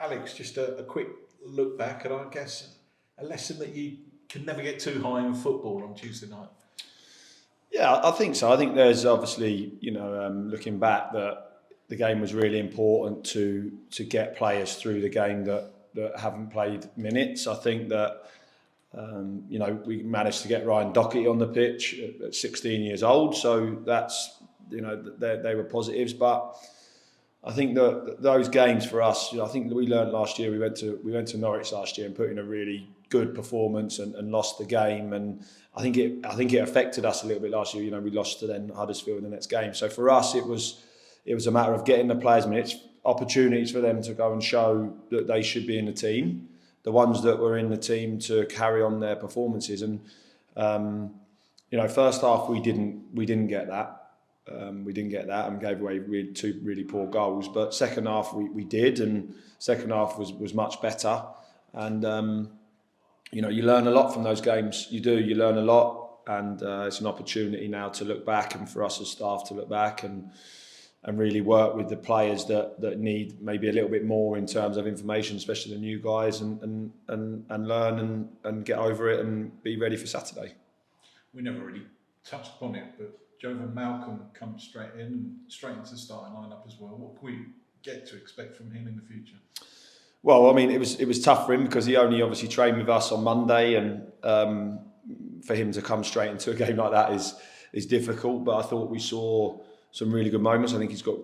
Alex, just a quick look back, and I guess a lesson that you can never get too high in football on Tuesday night. Yeah, I think so. I think there's obviously, looking back, that the game was really important to get players through the game that haven't played minutes. I think that we managed to get Ryan Doherty on the pitch at 16 years old, so that's they were positives. But I think that those games for us, I think that we learned last year. We went to Norwich last year and put in a really good performance and lost the game, and I think it affected us a little bit last year. We lost to then Huddersfield in the next game. So for us, it was a matter of getting the players minutes, opportunities for them to go and show that they should be in the team, the ones that were in the team to carry on their performances. And first half we didn't get that. We didn't get that and gave away two really poor goals. But second half we did, and second half was much better. And you learn a lot from those games. You learn a lot, and it's an opportunity now to look back, and for us as staff to look back and really work with the players that need maybe a little bit more in terms of information, especially the new guys, and learn and get over it and be ready for Saturday. We never really touched upon it, but Jovan Malcolm comes straight into the starting lineup as well. What can we get to expect from him in the future? Well, I mean, it was tough for him because he only obviously trained with us on Monday, and for him to come straight into a game like that is difficult. But I thought we saw some really good moments. I think he's got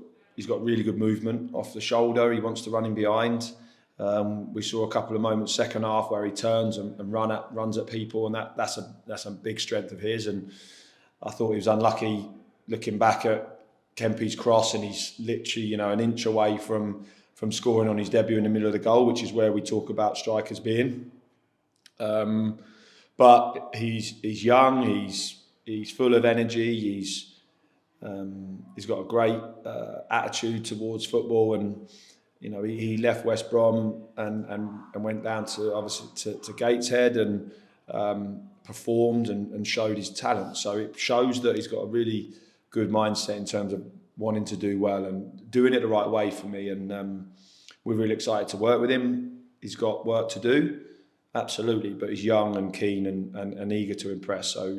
really good movement off the shoulder. He wants to run in behind. We saw a couple of moments second half where he turns and runs at people, and that's a big strength of his. And I thought he was unlucky looking back at Kempy's cross, and he's literally an inch away from scoring on his debut in the middle of the goal, which is where we talk about strikers being. But he's young, he's full of energy, he's got a great attitude towards football, and he left West Brom and went down to obviously to Gateshead and performed and showed his talent. So it shows that he's got a really good mindset in terms of wanting to do well and doing it the right way for me. And we're really excited to work with him. He's got work to do, absolutely, but he's young and keen and eager to impress. So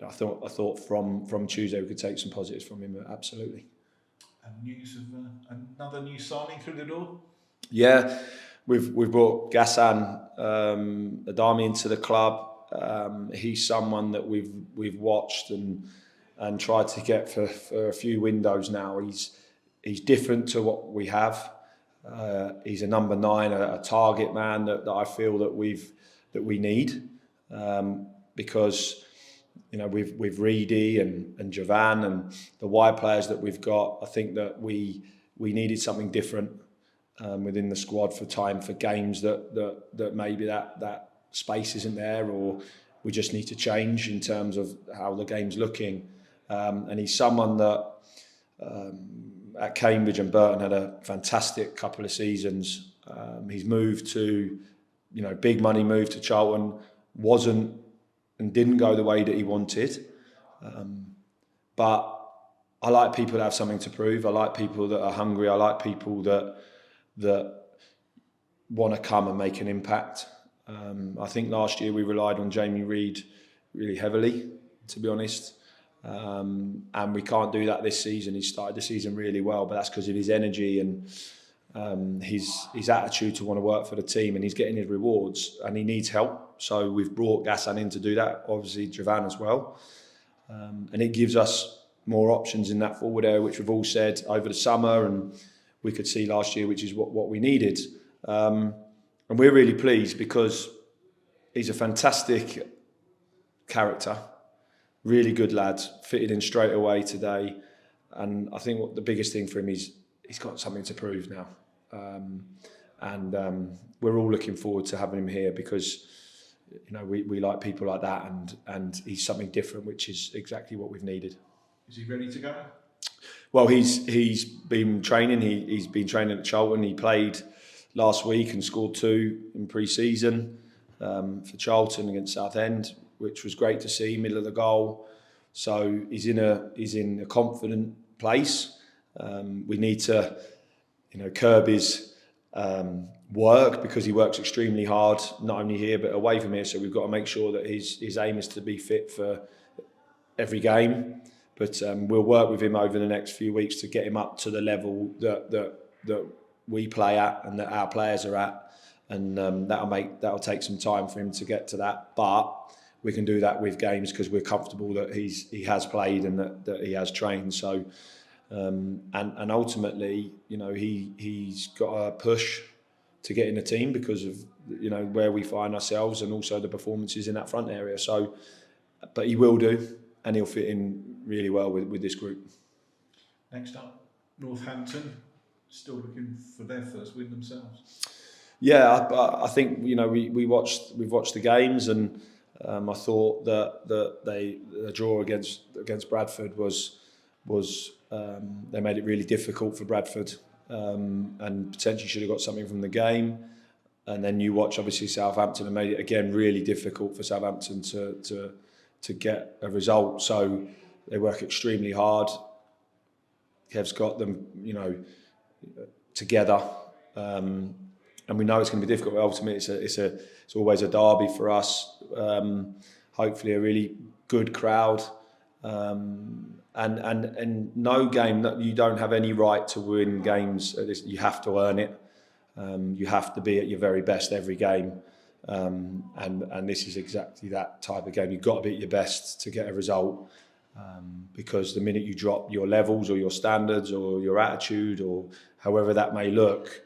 I thought from Tuesday we could take some positives from him, absolutely. And news of another new signing through the door? Yeah, we've brought Gassan Ahadme into the club. He's someone that we've watched and tried to get for a few windows now. He's different to what we have. He's a number 9, a target man that I feel that we need, because with Reedy and Jovan and the wide players that we've got. I think that we needed something different within the squad for games that maybe that space isn't there, or we just need to change in terms of how the game's looking. And he's someone that at Cambridge and Burton had a fantastic couple of seasons. He's moved to, big money move to Charlton, wasn't and didn't go the way that he wanted. But I like people that have something to prove. I like people that are hungry. I like people that want to come and make an impact. I think last year we relied on Jamie Reid really heavily, to be honest. And we can't do that this season. He started the season really well, but that's because of his energy and his attitude to want to work for the team, and he's getting his rewards, and he needs help. So we've brought Gassan in to do that, obviously Jovan as well. And it gives us more options in that forward area, which we've all said over the summer, and we could see last year, which is what we needed. And we're really pleased because he's a fantastic character. Really good lad, fitted in straight away today. And I think what the biggest thing for him is he's got something to prove now. And we're all looking forward to having him here because, we like people like that, and he's something different, which is exactly what we've needed. Is he ready to go? Well, he's been training. He's been training at Charlton. He played last week and scored 2 in pre-season for Charlton against Southend, which was great to see, middle of the goal. So he's in a confident place. We need to, curb his work, because he works extremely hard, not only here but away from here. So we've got to make sure that his aim is to be fit for every game. But we'll work with him over the next few weeks to get him up to the level that we play at and that our players are at, and that'll take some time for him to get to that. But we can do that with games because we're comfortable that he has played and that he has trained. So and ultimately, he's got a push to get in the team because of where we find ourselves and also the performances in that front area. So, but he will do, and he'll fit in really well with this group. Next up, Northampton, still looking for their first win themselves. Yeah, I think we've watched the games, and I thought that the draw against Bradford was they made it really difficult for Bradford, and potentially should have got something from the game. And then you watch obviously Southampton and made it again really difficult for Southampton to get a result. So they work extremely hard. Kev's got them, together, and we know it's going to be difficult. But ultimately, it's always a derby for us. Hopefully, a really good crowd, and no game that you don't have any right to win games. You have to earn it. You have to be at your very best every game, and this is exactly that type of game. You've got to be at your best to get a result, because the minute you drop your levels or your standards or your attitude or however that may look,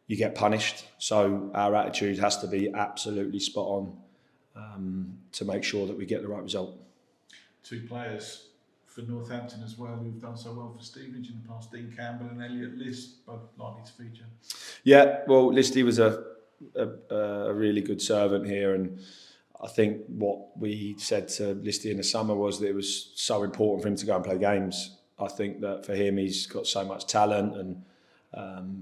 you get punished. So our attitude has to be absolutely spot on, to make sure that we get the right result. Two players for Northampton as well who've done so well for Stevenage in the past, Dean Campbell and Elliot List, both likely to feature. Yeah, well, Listy was a really good servant here, and I think what we said to Listy in the summer was that it was so important for him to go and play games. I think that for him, he's got so much talent and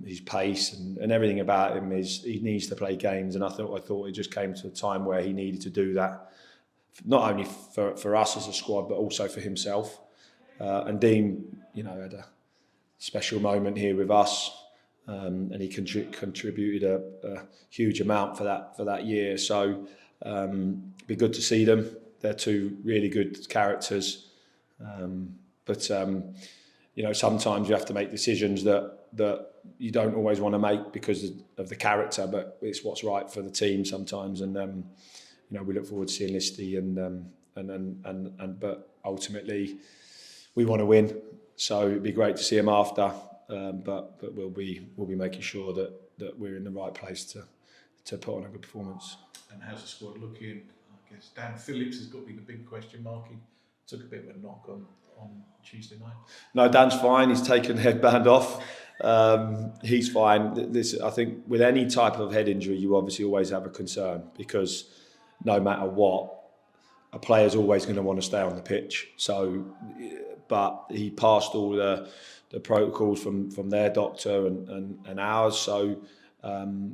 his pace and everything about him he needs to play games, and I thought it just came to a time where he needed to do that, not only for us as a squad but also for himself. And Dean, had a special moment here with us, and he contributed a huge amount for that year. So it'd be good to see them. They're two really good characters, but sometimes you have to make decisions that you don't always want to make because of the character, but it's what's right for the team sometimes. And we look forward to seeing Listy, but ultimately we want to win, so it'd be great to see him after. But we'll be making sure that we're in the right place to put on a good performance. And how's the squad looking? I guess Dan Phillips has got to be the big question mark. He took a bit of a knock on Tuesday night. No, Dan's fine. He's taken the headband off. He's fine. I think with any type of head injury, you obviously always have a concern, because no matter what, a player's always going to want to stay on the pitch. So, but he passed all the protocols from their doctor and ours. So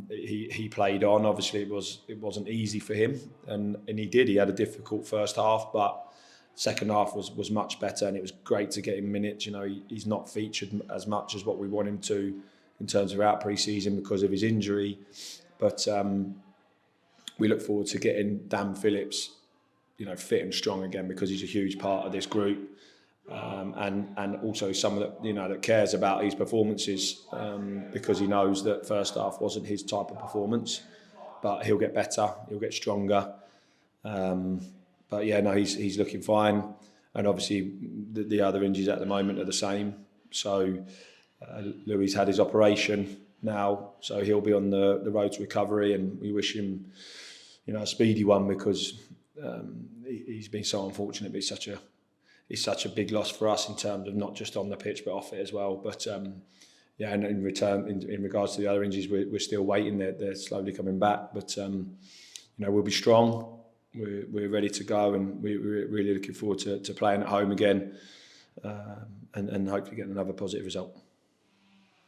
he played on. Obviously, it wasn't easy for him, and he did. He had a difficult first half, but second half was much better, and it was great to get him minutes. He's not featured as much as what we want him to in terms of our pre-season because of his injury, but we look forward to getting Dan Phillips, fit and strong again, because he's a huge part of this group, and also someone that cares about his performances, because he knows that first half wasn't his type of performance, but he'll get better, he'll get stronger. But yeah, no, he's looking fine, and obviously the other injuries at the moment are the same. So Louis had his operation now, so he'll be on the road to recovery, and we wish him, a speedy one, because he's been so unfortunate. But it's such a big loss for us in terms of not just on the pitch but off it as well. But and in regards to the other injuries, we're still waiting. They're slowly coming back, but we'll be strong. We're ready to go, and we're really looking forward to playing at home again, and hopefully getting another positive result.